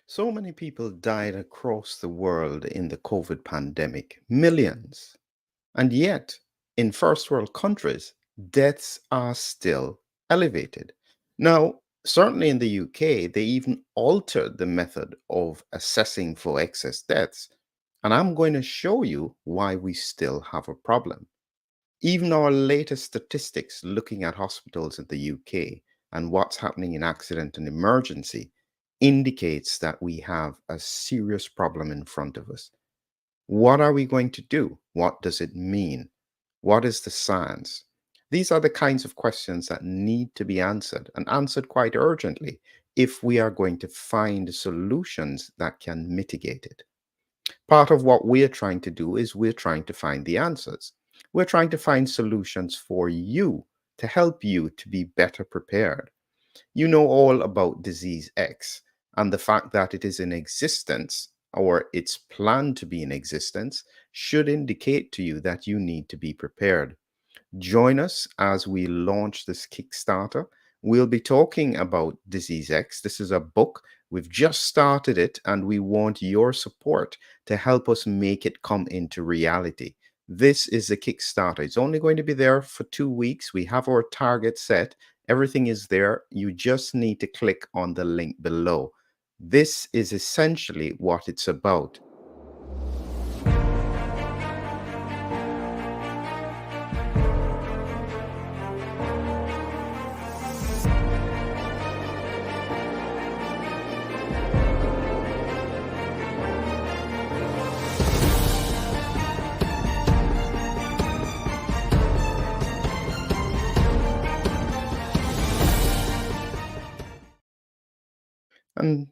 So many people died across the world in the COVID pandemic, millions. And yet, in first world countries, deaths are still elevated. Now, certainly in the UK, they even altered the method of assessing for excess deaths. And I'm going to show you why we still have a problem. Even our latest statistics looking at hospitals in the UK and what's happening in accident and emergency indicates that we have a serious problem in front of us. What are we going to do? What does it mean? What is the science? These are the kinds of questions that need to be answered and answered quite urgently if we are going to find solutions that can mitigate it. Part of what we're trying to do is we're trying to find the answers. We're trying to find solutions for you to help you to be better prepared. You know all about disease X and the fact that it is in existence or it's planned to be in existence should indicate to you that you need to be prepared. Join us as we launch this Kickstarter. We'll be talking about Disease X. This is a book. We've just started it, and we want your support to help us make it come into reality. This is a Kickstarter. It's only going to be there for 2 weeks. We have our target set. Everything is there. You just need to click on the link below. This is essentially what it's about. And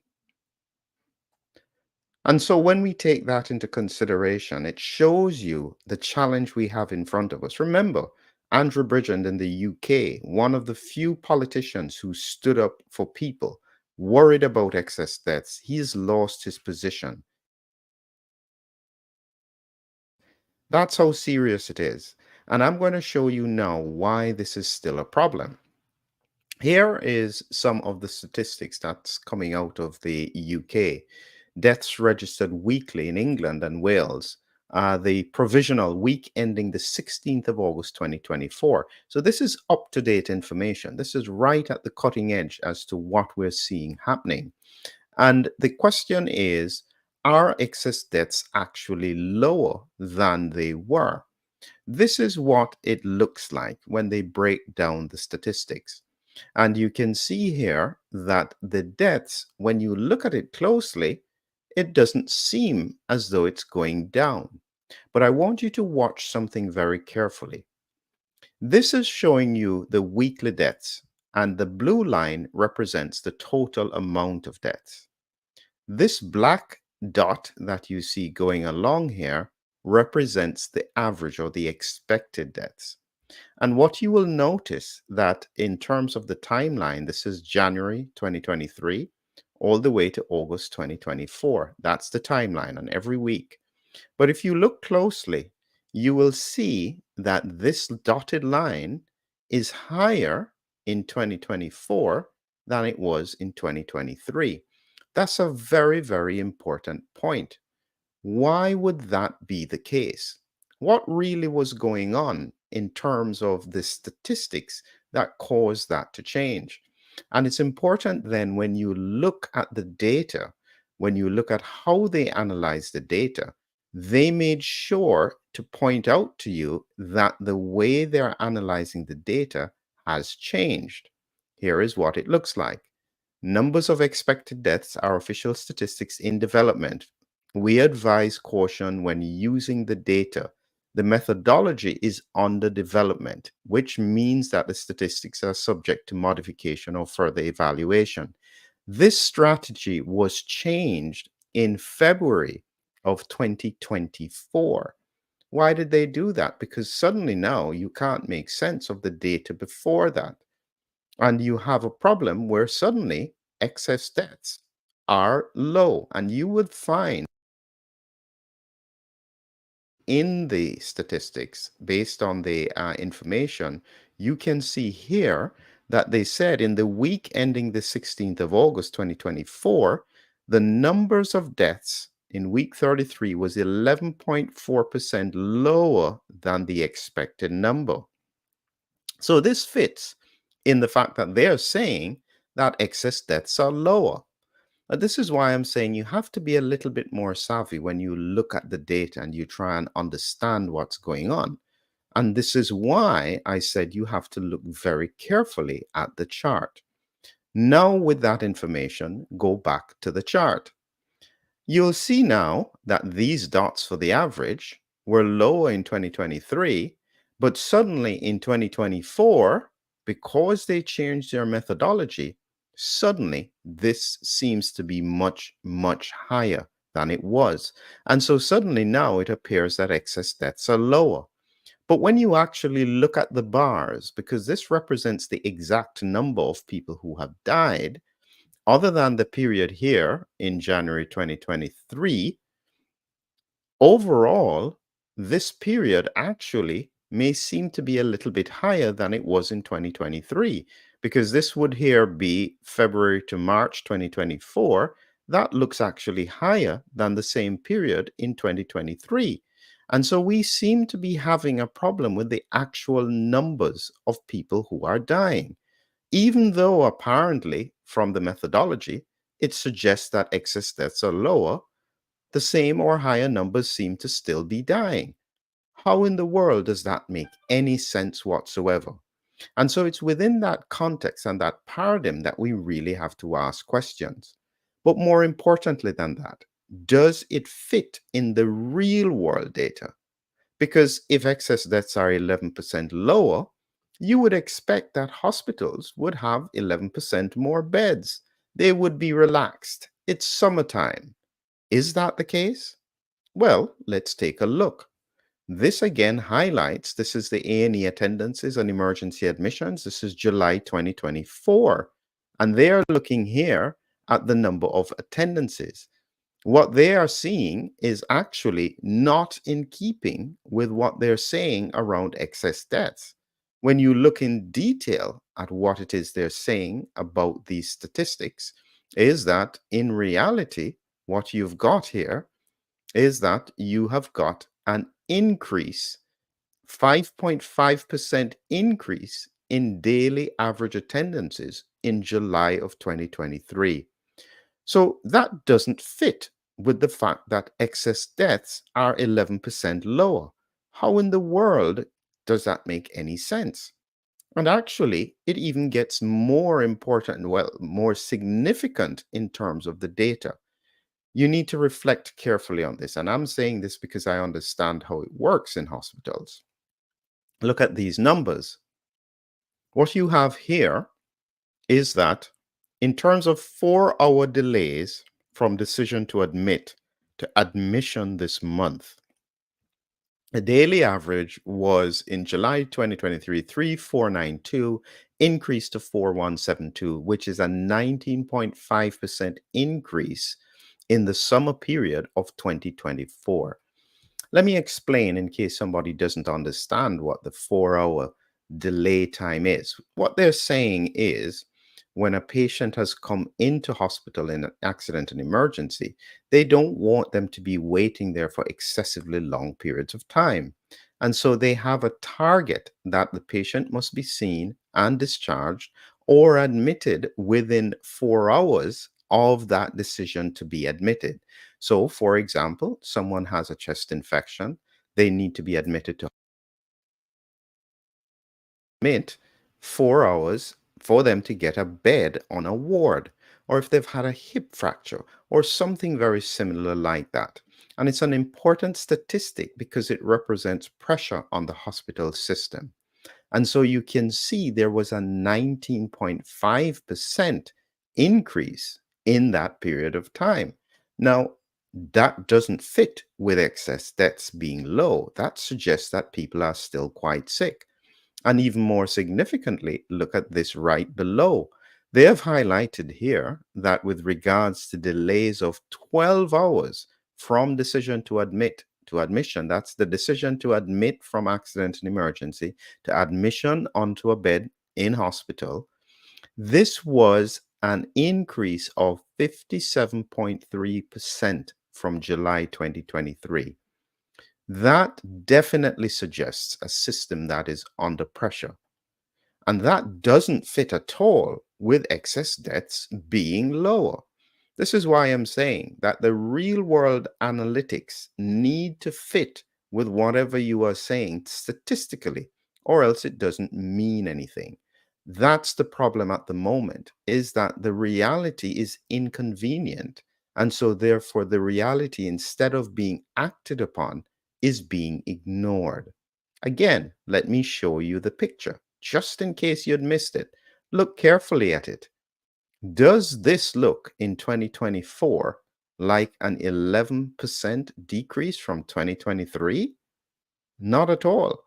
And so when we take that into consideration, it shows you the challenge we have in front of us. Remember, Andrew Bridgen in the UK, one of the few politicians who stood up for people worried about excess deaths, he's lost his position. That's how serious it is. And I'm going to show you now why this is still a problem. Here is some of the statistics that's coming out of the UK. Deaths registered weekly in England and Wales. The provisional week ending the 16th of August 2024. So this is up-to-date information. This is right at the cutting edge as to what we're seeing happening. And the question is, are excess deaths actually lower than they were? This is what it looks like when they break down the statistics. And you can see here that the deaths, when you look at it closely, it doesn't seem as though it's going down. But I want you to watch something very carefully. This is showing you the weekly deaths, and the blue line represents the total amount of deaths. This black dot that you see going along here represents the average or the expected deaths. And what you will notice that in terms of the timeline, this is January 2023 all the way to August 2024. That's the timeline on every week. But if you look closely, you will see that this dotted line is higher in 2024 than it was in 2023. That's a very, very important point. Why would that be the case? What really was going on in terms of the statistics that caused that to change? And it's important then when you look at the data, when you look at how they analyze the data, they made sure to point out to you that the way they're analyzing the data has changed. Here is what it looks like. Numbers of expected deaths are official statistics in development. We advise caution when using the data. The methodology is under development, which means that the statistics are subject to modification or further evaluation. This strategy was changed in February of 2024. Why did they do that? Because suddenly now you can't make sense of the data before that. And you have a problem where suddenly excess deaths are low. And you would find in the statistics, based on the information, you can see here that they said in the week ending the 16th of August 2024, the numbers of deaths in week 33 was 11.4% lower than the expected number. So this fits in the fact that they're saying that excess deaths are lower. This is why I'm saying you have to be a little bit more savvy when you look at the data and you try and understand what's going on. And this is why I said you have to look very carefully at the chart. Now, with that information, go back to the chart. You'll see now that these dots for the average were lower in 2023, but suddenly in 2024, because they changed their methodology, suddenly this seems to be much, much higher than it was. And so suddenly now it appears that excess deaths are lower. But when you actually look at the bars, because this represents the exact number of people who have died, other than the period here in January 2023, overall, this period actually may seem to be a little bit higher than it was in 2023, because this would here be February to March 2024. That looks actually higher than the same period in 2023. And so we seem to be having a problem with the actual numbers of people who are dying, even though apparently from the methodology, it suggests that excess deaths are lower. The same or higher numbers seem to still be dying. How in the world does that make any sense whatsoever? And so it's within that context and that paradigm that we really have to ask questions. But more importantly than that, does it fit in the real world data? Because if excess deaths are 11% lower, you would expect that hospitals would have 11% more beds. They would be relaxed. It's summertime. Is that the case? Well, let's take a look. This again highlights, this is the A&E attendances and emergency admissions. This is July 2024. And they are looking here at the number of attendances. What they are seeing is actually not in keeping with what they're saying around excess deaths. When you look in detail at what it is they're saying about these statistics, is that in reality, what you've got here is that you have got an increase, 5.5% increase in daily average attendances in July of 2023. So that doesn't fit with the fact that excess deaths are 11% lower. How in the world does that make any sense? And actually, it even gets more important, well, more significant in terms of the data. You need to reflect carefully on this. And I'm saying this because I understand how it works in hospitals. Look at these numbers. What you have here is that in terms of 4-hour delays from decision to admit to admission this month, the daily average was in July 2023, 3492, increased to 4172, which is a 19.5% increase in the summer period of 2024. Let me explain in case somebody doesn't understand what the 4-hour delay time is. What they're saying is when a patient has come into hospital in an accident and emergency, they don't want them to be waiting there for excessively long periods of time. And so they have a target that the patient must be seen and discharged or admitted within 4 hours of that decision to be admitted. So, for example, someone has a chest infection, they need to be admitted to admit 4 hours for them to get a bed on a ward, or if they've had a hip fracture or something very similar like that. And it's an important statistic because it represents pressure on the hospital system. And so you can see there was a 19.5% increase in that period of time. Now, that doesn't fit with excess deaths being low. That suggests that people are still quite sick. And even more significantly, look at this right below. They have highlighted here that with regards to delays of 12 hours from decision to admit to admission, that's the decision to admit from accident and emergency to admission onto a bed in hospital, this was an increase of 57.3% from July 2023. That definitely suggests a system that is under pressure. And that doesn't fit at all with excess deaths being lower. This is why I'm saying that the real world analytics need to fit with whatever you are saying statistically, or else it doesn't mean anything. That's the problem at the moment, is that the reality is inconvenient. And so therefore the reality, instead of being acted upon, is being ignored. Again, let me show you the picture, just in case you'd missed it. Look carefully at it. Does this look in 2024 like an 11% decrease from 2023? Not at all.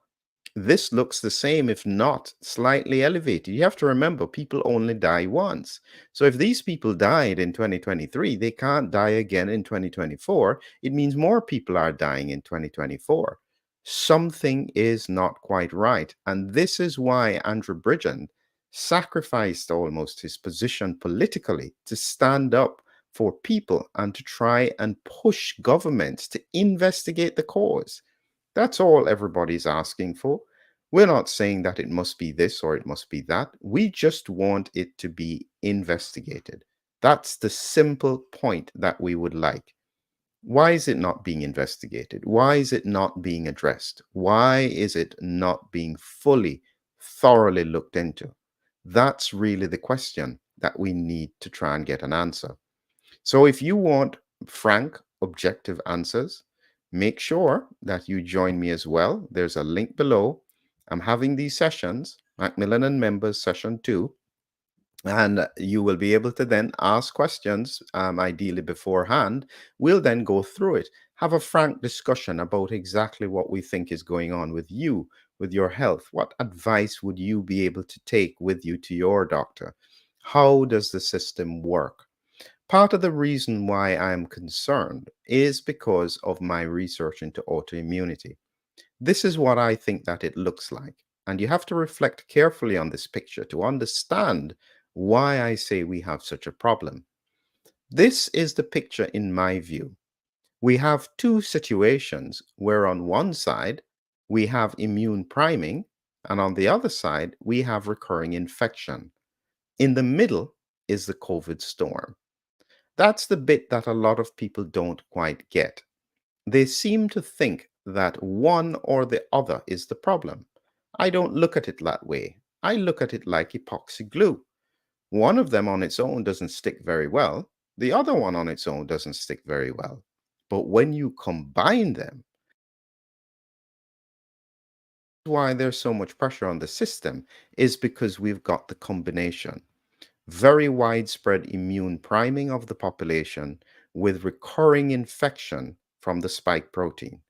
This looks the same, if not slightly elevated. You have to remember, people only die once. So if these people died in 2023, they can't die again in 2024. It means more people are dying in 2024. Something is not quite right. And this is why Andrew Bridgen sacrificed almost his position politically to stand up for people and to try and push governments to investigate the cause. That's all everybody's asking for. We're not saying that it must be this or it must be that. We just want it to be investigated. That's the simple point that we would like. Why is it not being investigated? Why is it not being addressed? Why is it not being fully, thoroughly looked into? That's really the question that we need to try and get an answer. So if you want frank, objective answers, make sure that you join me as well. There's a link below. I'm having these sessions, McMillan and Members Session 2, and you will be able to then ask questions, ideally beforehand. We'll then go through it, have a frank discussion about exactly what we think is going on with you, with your health. What advice would you be able to take with you to your doctor? How does the system work? Part of the reason why I'm concerned is because of my research into autoimmunity. This is what I think that it looks like. And you have to reflect carefully on this picture to understand why I say we have such a problem. This is the picture in my view. We have two situations where on one side we have immune priming, and on the other side we have recurring infection. In the middle is the COVID storm. That's the bit that a lot of people don't quite get. They seem to think that one or the other is the problem. I don't look at it that way. I look at it like epoxy glue. One of them on its own doesn't stick very well. The other one on its own doesn't stick very well. But when you combine them, why there's so much pressure on the system is because we've got the combination. Very widespread immune priming of the population with recurring infection from the spike protein.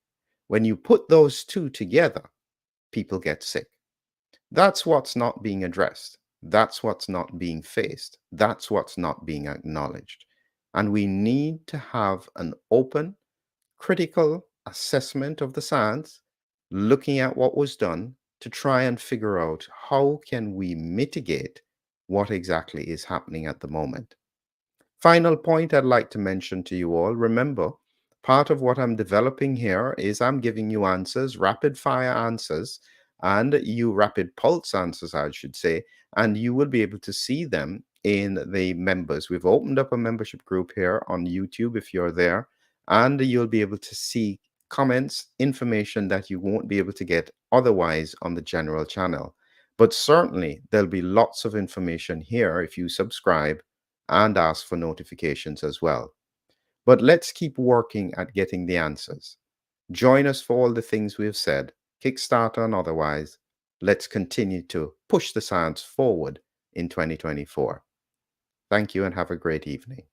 When you put those two together, people get sick. That's what's not being addressed. That's what's not being faced. That's what's not being acknowledged. And we need to have an open, critical assessment of the science, looking at what was done to try and figure out how can we mitigate what exactly is happening at the moment. Final point I'd like to mention to you all, remember, part of what I'm developing here is I'm giving you answers, rapid fire answers, and you rapid pulse answers, I should say, and you will be able to see them in the members. We've opened up a membership group here on YouTube if you're there, and you'll be able to see comments, information that you won't be able to get otherwise on the general channel. But certainly there'll be lots of information here if you subscribe and ask for notifications as well. But let's keep working at getting the answers. Join us for all the things we have said, Kickstarter and otherwise. Let's continue to push the science forward in 2024. Thank you and have a great evening.